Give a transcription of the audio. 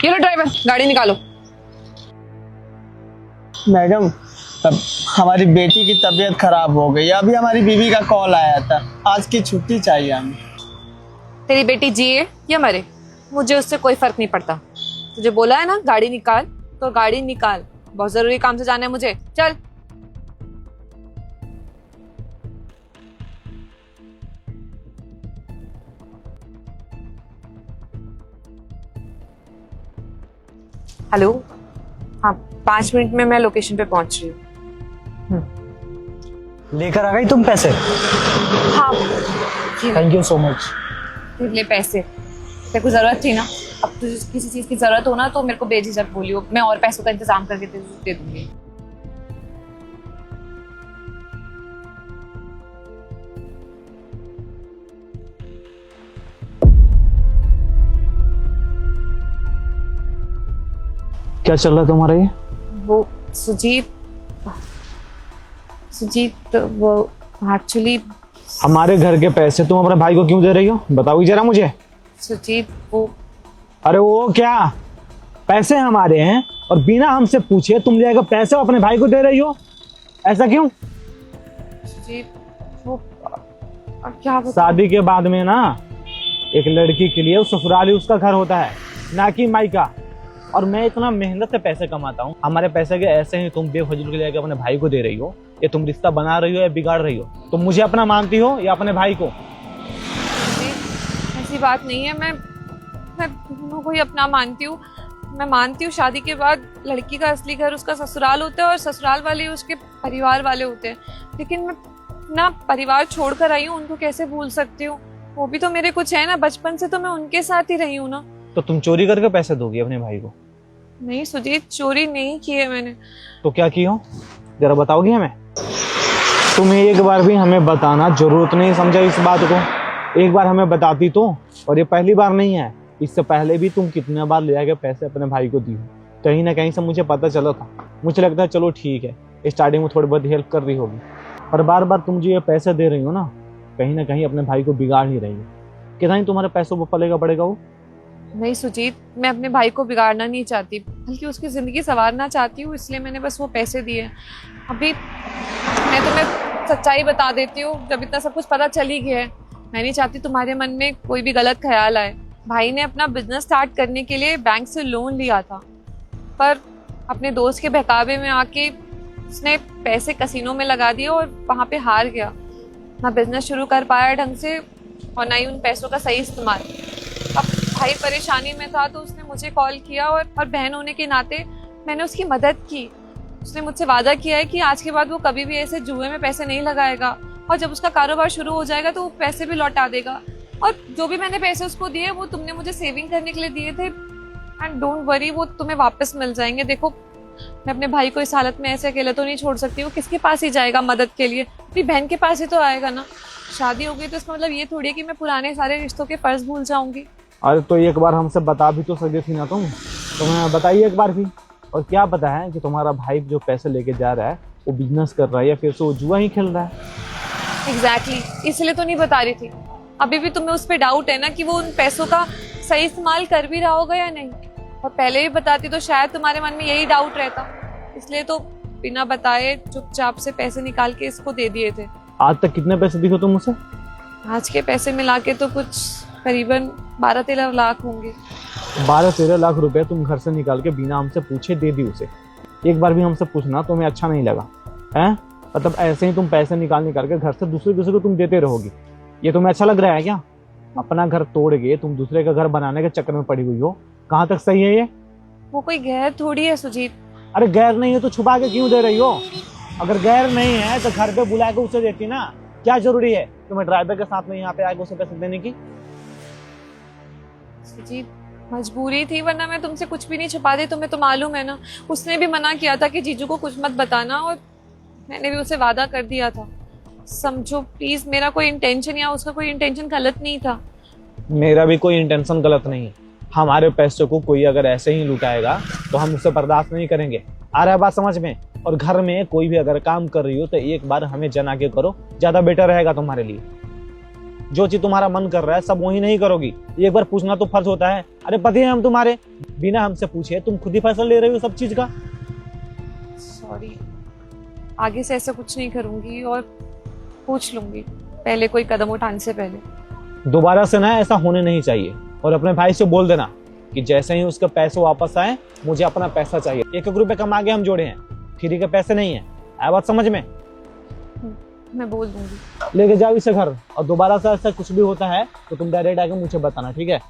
ये लो ड्राइवर, गाड़ी निकालो। मैडम, तब हमारी बेटी की तबीयत खराब हो गई। अभी हमारी बीवी का कॉल आया था, आज की छुट्टी चाहिए हमें। तेरी बेटी जिए या मरे, मुझे उससे कोई फर्क नहीं पड़ता। तुझे बोला है ना गाड़ी निकाल, तो गाड़ी निकाल। बहुत जरूरी काम से जाना है मुझे, चल। हेलो, हाँ 5 मिनट में मैं लोकेशन पे पहुंच रही हूँ। लेकर आ गई तुम पैसे? हाँ थैंक यू सो मच। ले पैसे, तेरे को जरूरत थी ना। अब तुझे किसी चीज की जरूरत हो ना तो मेरे को बेझिझक बोलियो, मैं और पैसों का इंतजाम करके दे दूंगी। क्या चल रहा है तुम्हारा ये? वो सुजीत वो एक्चुअली हमारे घर के पैसे तुम अपने भाई को क्यों दे रही हो? बताओ जरा मुझे। सुजीत वो अरे वो क्या, पैसे हमारे हैं और बिना हमसे पूछे तुम ले आकर पैसे अपने भाई को दे रही हो, ऐसा क्यों? सुजीत वो क्या बताऊं? शादी के बाद में ना एक लड़की के लिए ससुराल ही उसका घर होता है, ना कि मायका। और मैं इतना मेहनत से पैसे कमाता हूँ, हमारे पैसे के ऐसे ही तुम बेफजूल के लेकर अपने भाई को दे रही हो। ये तुम रिश्ता बना रही हो या बिगाड़ रही हो? तुम मुझे अपना मानती हो या अपने भाई को? ऐसी बात नहीं है, मैं दोनों को ही अपना मानती हूँ। मैं मानती हूँ शादी के बाद लड़की का असली घर उसका ससुराल होता है और ससुराल वाले उसके परिवार वाले होते हैं। लेकिन मैं अपना परिवार छोड़ कर आई हूँ, उनको कैसे भूल सकती हूँ? वो भी तो मेरे कुछ है ना, बचपन से तो मैं उनके साथ ही रही हूँ ना। तो तुम चोरी करके पैसे दोगी अपने भाई को? नहीं सुजीत, चोरी नहीं की है मैंने। तो क्या की हो, जरा बताओगी हमें? तुम्हें एक बार भी हमें बताना जरूरत नहीं समझा इस बात को? एक बार हमें बताती तो। और ये पहली बार नहीं है, इससे पहले भी तुम कितने बार ले आके पैसे अपने भाई को दी हो। कहीं ना कहीं से मुझे पता चला था। मुझे लगता है चलो ठीक है, स्टार्टिंग में थोड़ी बहुत हेल्प कर रही होगी, पर बार बार तुम जो ये पैसे दे रही हो ना कहीं अपने भाई को बिगाड़ ही रही हो। कितना ही तुम्हारे पैसों पर पलेगा पड़ेगा वो? नहीं सुजीत, मैं अपने भाई को बिगाड़ना नहीं चाहती, बल्कि उसकी जिंदगी संवारना चाहती हूँ, इसलिए मैंने बस वो पैसे दिए। अभी मैं तुम्हें सच्चाई बता देती हूँ, जब इतना सब कुछ पता चल ही गया है, मैं नहीं चाहती तुम्हारे मन में कोई भी गलत ख्याल आए। भाई ने अपना बिजनेस स्टार्ट करने के लिए बैंक से लोन लिया था, पर अपने दोस्त के बहकावे में आके उसने पैसे कसिनो में लगा दिए और वहाँ पे हार गया। ना बिजनेस शुरू कर पाया ढंग से और ना ही उन पैसों का सही इस्तेमाल। अब भाई परेशानी में था तो उसने मुझे कॉल किया और बहन होने के नाते मैंने उसकी मदद की। उसने मुझसे वादा किया है कि आज के बाद वो कभी भी ऐसे जुए में पैसे नहीं लगाएगा और जब उसका कारोबार शुरू हो जाएगा तो वो पैसे भी लौटा देगा। और जो भी मैंने पैसे उसको दिए वो तुमने मुझे सेविंग करने के लिए दिए थे, एंड डोंट वरी, वो तुम्हें वापस मिल जाएंगे। देखो, मैं अपने भाई को इस हालत में ऐसे अकेले तो नहीं छोड़ सकती। वो किसके पास ही जाएगा मदद के लिए? अपनी बहन के पास ही तो आएगा ना। शादी हो गई तो इसका मतलब ये थोड़ी है कि मैं पुराने सारे रिश्तों के फर्ज भूल जाऊंगी। अरे तो एक बार हमसे बता भी तो सकती थी ना तुम? तुम्हें बताइए एक बार भी। और क्या पता है कि तुम्हारा भाई जो पैसे लेके जा रहा है वो बिजनेस कर रहा है या फिर से वो जुआ ही खेल रहा है? एग्जैक्टली, इसलिए तो नहीं बता रही थी। अभी भी तुम्हें उस पर डाउट है ना कि वो उन पैसों का सही इस्तेमाल कर भी रहा होगा या नहीं। और पहले भी बताती तो शायद तुम्हारे मन में यही डाउट रहता, इसलिए तो बिना बताए चुपचाप से पैसे निकाल के इसको दे दिए थे। आज तक कितने पैसे दिए तुम उसे? आज के पैसे मिला के तो कुछ करीबन 12-13 लाख होंगे। 12-13 लाख रुपए तुम घर से निकाल के बिना हमसे पूछे दे दी उसे? एक बार भी हमसे पूछना तुम्हें अच्छा नहीं लगा है? मतलब ऐसे ही तुम पैसे निकाल के घर से दूसरे को तुम देते रहोगी, ये तुम्हें अच्छा लग रहा है क्या? अपना घर तोड़ के तुम दूसरे का घर बनाने के चक्कर में पड़ी हुई हो, कहाँ तक सही है ये? वो कोई गैर थोड़ी है सुजीत। अरे गैर नहीं है तो छुपा के क्यों दे रही हो? अगर गैर नहीं है तो घर पे बुला के उसे देती ना। क्या जरूरी है तुम्हें ड्राइवर के साथ में यहाँ पे आके उसे पैसे देने की? सुजीत, मजबूरी थी, वरना मैं तुमसे कुछ भी नहीं छुपाती। तुम्हें तो मालूम है ना, उसने भी मना किया था कि जीजू को कुछ मत बताना, और मैंने भी उसे वादा कर दिया था। समझो प्लीज, मेरा कोई इंटेंशन या उसका कोई इंटेंशन गलत नहीं था। मेरा भी कोई इंटेंशन गलत नहीं है। हमारे पैसों को कोई अगर ऐसे ही लुटाएगा तो हम उसे बर्दाश्त नहीं करेंगे। आ रहा है बात समझ में? और घर में कोई भी अगर काम कर रही हो तो एक बार हमें जना के करो, ज्यादा बेटर रहेगा तुम्हारे लिए। जो चीज तुम्हारा मन कर रहा है सब वही नहीं करोगी। एक बार पूछना तो फर्ज होता है। अरे पति हैं हम तुम्हारे, बिना हमसे पूछे तुम खुद ही फैसला ले रही हो सब चीज का। सॉरी, आगे से ऐसा कुछ नहीं करूंगी और पूछ लूंगी पहले कोई कदम उठाने से पहले। दोबारा से ना ऐसा होने नहीं चाहिए। और अपने भाई से बोल देना कि जैसे ही उसके पैसे वापस आए मुझे अपना पैसा चाहिए। 1-1 रुपए कमा के हम जोड़े हैं, फ्री के पैसे नहीं है। आया बात समझ में? मैं बोल दूंगी। लेके जाओ इसे घर, और दोबारा से ऐसा कुछ भी होता है तो तुम डायरेक्ट आके मुझे बताना, ठीक है?